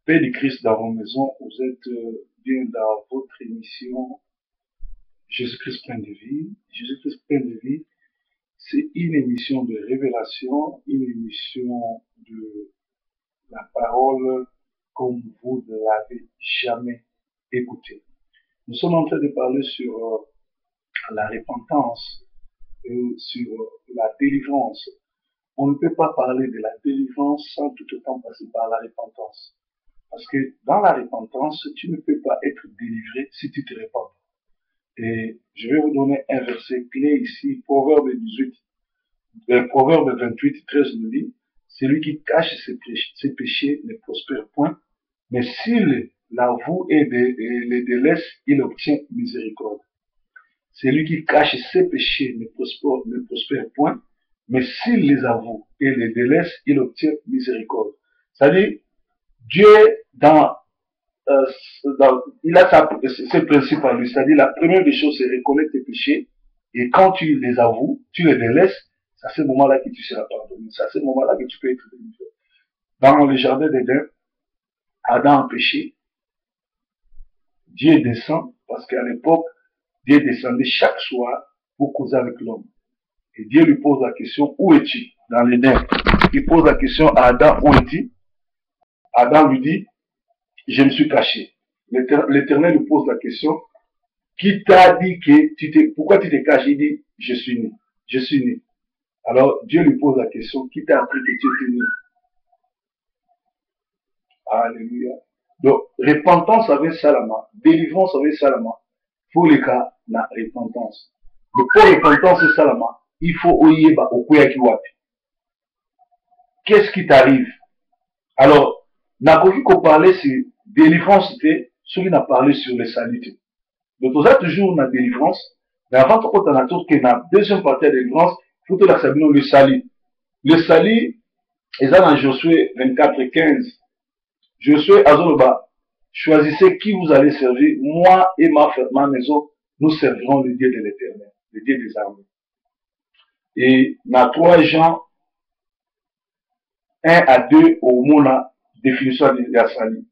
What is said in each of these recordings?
Paix du Christ dans vos maisons, vous êtes bien dans votre émission Jésus-Christ plein de vie. Jésus-Christ plein de vie, c'est une émission de révélation, une émission de la parole comme vous ne l'avez jamais écoutée. Nous sommes en train de parler sur la repentance et sur la délivrance. On ne peut pas parler de la délivrance sans tout autant passer par la repentance. Parce que dans la repentance, tu ne peux pas être délivré si tu te repens. Et je vais vous donner un verset clé ici, Proverbe 28, 13 nous dit, celui qui cache ses péchés ne prospère point, mais s'il l'avoue et les délaisse, il obtient miséricorde. Celui qui cache ses péchés ne prospère point, mais s'il les avoue et les délaisse, il obtient miséricorde. C'est-à-dire, Dieu, il a ses principes à lui. C'est-à-dire, la première des choses, c'est reconnaître tes péchés. Et quand tu les avoues, tu les délaisses, c'est à ce moment-là que tu seras pardonné. C'est à ce moment-là que tu peux être délivré. Dans le jardin d'Éden, Adam a péché. Dieu descend, parce qu'à l'époque, Dieu descendait chaque soir pour causer avec l'homme. Et Dieu lui pose la question, où es-tu? Dans l'Éden. Il pose la question à Adam, où es-tu? Adam lui dit, je me suis caché. L'Éternel lui pose la question, qui t'a dit que pourquoi tu t'es caché? Il dit, je suis né. Je suis né. Alors, Dieu lui pose la question, qui t'a appris que tu étais né? Alléluia. Donc, repentance avec salama, délivrance avec salama, pour les cas, la repentance. Mais pour repentance et salama, il faut oyeba au kuyakiwati. Qu'est-ce qui t'arrive? Alors, Nakoki ko parler sur délivrance, celui n'a parlé sur les salités. Donc, on a toujours une délivrance, mais avant tout, on a toujours que la deuxième partie de la délivrance, il faut que la sabine le sali. Le sali, et ça dans Josué 24, 15. Josué Azoloba, choisissez qui vous allez servir. Moi et ma maison, nous servirons le Dieu de l'Éternel, le Dieu des armées. Et dans 3 Jean 1 à 2, au mot la définition de la sali.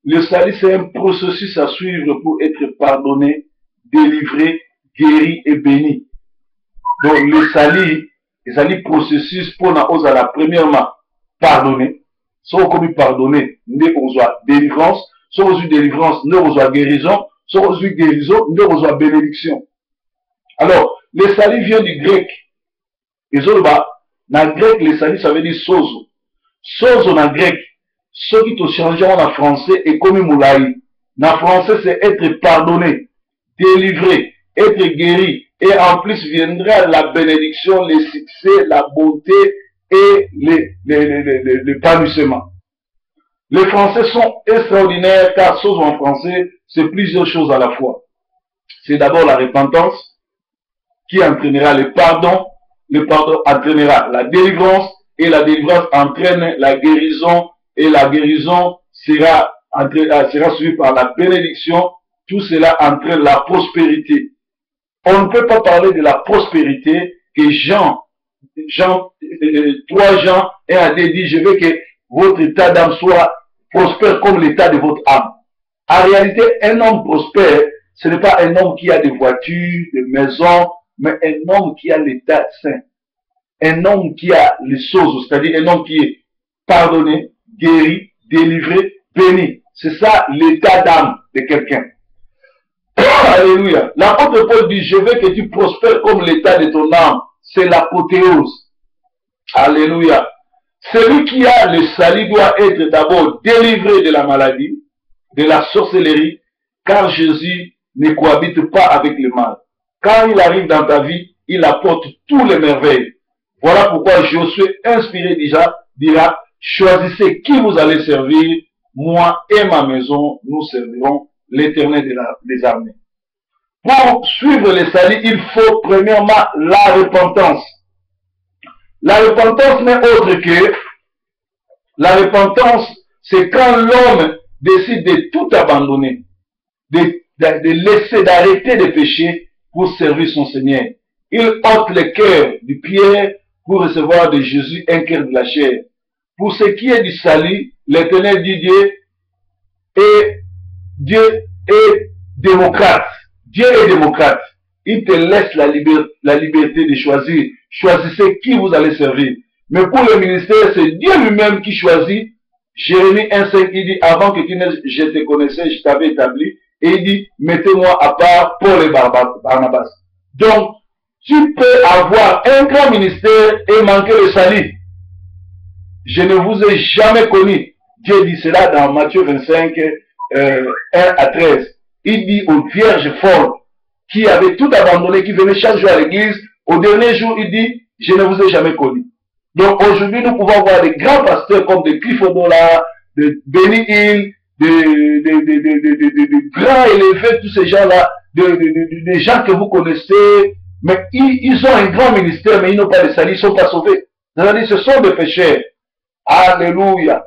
Le sali, c'est un processus à suivre pour être pardonné, délivré, guéri et béni. Donc, le sali processus pour la premièrement pardonner. Soit comme pardonner, ne reçoit délivrance, soit reçoit délivrance, ne reçoit guérison, soit reçoit guérison, ne reçoit bénédiction. Alors, le sali vient du grec. Et dans le grec, le sali, ça veut dire sozo. Sozo dans le grec, ce qui te change en français est comme moulaï. Dans le français, c'est être pardonné, délivré, être guéri. Et en plus viendra la bénédiction, le succès, la bonté et l'épanouissement. Les Français sont extraordinaires car chose en français, c'est plusieurs choses à la fois. C'est d'abord la repentance qui entraînera le pardon entraînera la délivrance et la délivrance entraîne la guérison et la guérison sera suivie par la bénédiction. Tout cela entraîne la prospérité. On ne peut pas parler de la prospérité que 3 Jean 1 à 2 dit, je veux que votre état d'âme soit prospère comme l'état de votre âme. En réalité, un homme prospère, ce n'est pas un homme qui a des voitures, des maisons, mais un homme qui a l'état saint. Un homme qui a les choses, c'est-à-dire un homme qui est pardonné, guéri, délivré, béni. C'est ça l'état d'âme de quelqu'un. Alléluia. L'apôtre Paul dit, je veux que tu prospères comme l'état de ton âme. C'est l'apothéose. Alléluia. Celui qui a le salut doit être d'abord délivré de la maladie, de la sorcellerie, car Jésus ne cohabite pas avec le mal. Quand il arrive dans ta vie, il apporte tous les merveilles. Voilà pourquoi Josué, inspiré déjà, dira, choisissez qui vous allez servir, moi et ma maison, nous servirons l'Éternel des armées. Pour suivre le salut, il faut premièrement la repentance. La repentance n'est autre que, la repentance, c'est quand l'homme décide de tout abandonner, de laisser, d'arrêter de pécher pour servir son Seigneur. Il ôte le cœur du pierre pour recevoir de Jésus un cœur de la chair. Pour ce qui est du salut, l'Éternel dit Dieu, Et Dieu est démocrate. Dieu est démocrate. Il te laisse la liberté de choisir. Choisissez qui vous allez servir. Mais pour le ministère, c'est Dieu lui-même qui choisit. Jérémie 1,5, il dit, avant que je te connaissais, je t'avais établi. Et il dit, mettez-moi à part Paul et Barnabas. Donc, tu peux avoir un grand ministère et manquer le salut. Je ne vous ai jamais connu. Dieu dit cela dans Matthieu 25, 1 à 13. Il dit aux vierges folles qui avaient tout abandonné, qui venaient chaque jour à l'église, au dernier jour, il dit, je ne vous ai jamais connu. Donc aujourd'hui, nous pouvons voir des grands pasteurs comme de Cliff Odola, de Benny Hill, de grands élevés, tous ces gens-là, des gens que vous connaissez, mais ils ont un grand ministère, mais ils n'ont pas de salut, ils ne sont pas sauvés. C'est-à-dire, ce sont des pécheurs. Alléluia.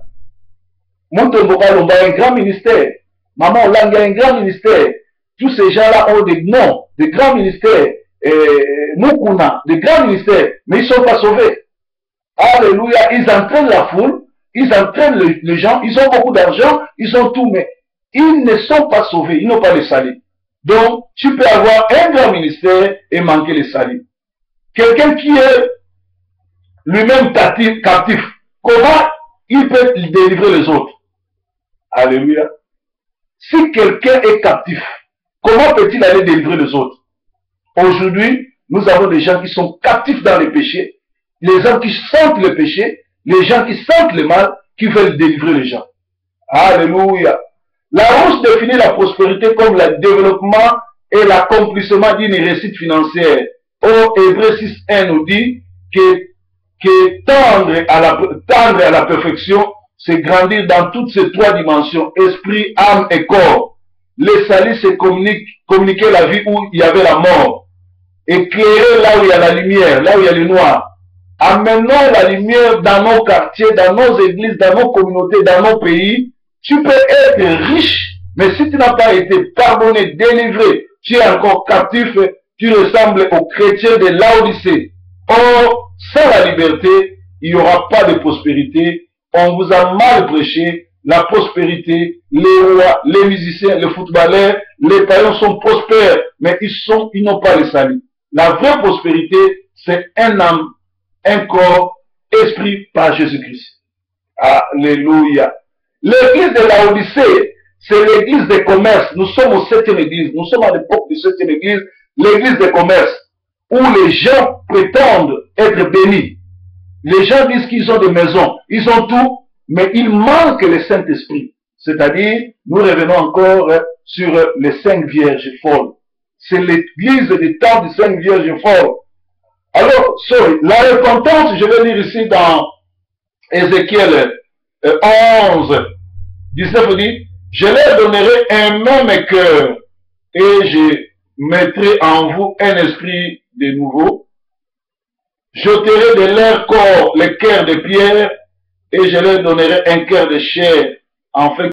Montomboka Lomba a un grand ministère. Maman Olanga a un grand ministère. Tous ces gens-là ont des noms, des grands ministères. Mukuna, des grands ministères, mais ils ne sont pas sauvés. Alléluia. Ils entraînent la foule, ils entraînent les gens, ils ont beaucoup d'argent, ils ont tout, mais ils ne sont pas sauvés, ils n'ont pas le salut. Donc, tu peux avoir un grand ministère et manquer le salut. Quelqu'un qui est lui-même captif, comment il peut délivrer les autres? Alléluia. Si quelqu'un est captif, comment peut-il aller délivrer les autres? Aujourd'hui, nous avons des gens qui sont captifs dans les péchés, les gens qui sentent le péché, les gens qui sentent le mal, qui veulent délivrer les gens. Alléluia. La Rousse définit la prospérité comme le développement et l'accomplissement d'une réussite financière. Au Hébreux 6.1 nous dit que tendre à la perfection, c'est grandir dans toutes ces trois dimensions, esprit, âme et corps. Le salut, c'est communiquer la vie où il y avait la mort. Éclairer là où il y a la lumière, là où il y a le noir. Amenons la lumière dans nos quartiers, dans nos églises, dans nos communautés, dans nos pays. Tu peux être riche, mais si tu n'as pas été pardonné, délivré, tu es encore captif, tu ressembles aux chrétiens de Laodicée. Or, sans la liberté, il n'y aura pas de prospérité. On vous a mal prêché. La prospérité, les rois, les musiciens, les footballeurs, les païens sont prospères, mais ils n'ont pas le salut. La vraie prospérité, c'est un âme, un corps, esprit par Jésus-Christ. Alléluia. L'église de Laodicée, c'est l'église des commerces. Nous sommes au 7e église. Nous sommes à l'époque du 7e église, l'église des commerces, où les gens prétendent être bénis. Les gens disent qu'ils ont des maisons, ils ont tout, mais il manque le Saint-Esprit. C'est-à-dire, nous revenons encore sur les 5 vierges folles. C'est l'église des temps des 5 vierges folles. Alors, la repentance, je vais lire ici dans Ézéchiel 11, 19, dit, je leur donnerai un même cœur et je mettrai en vous un esprit de nouveau. J'ôterai de leur corps le cœur de pierre et je leur donnerai un cœur de chair, en fait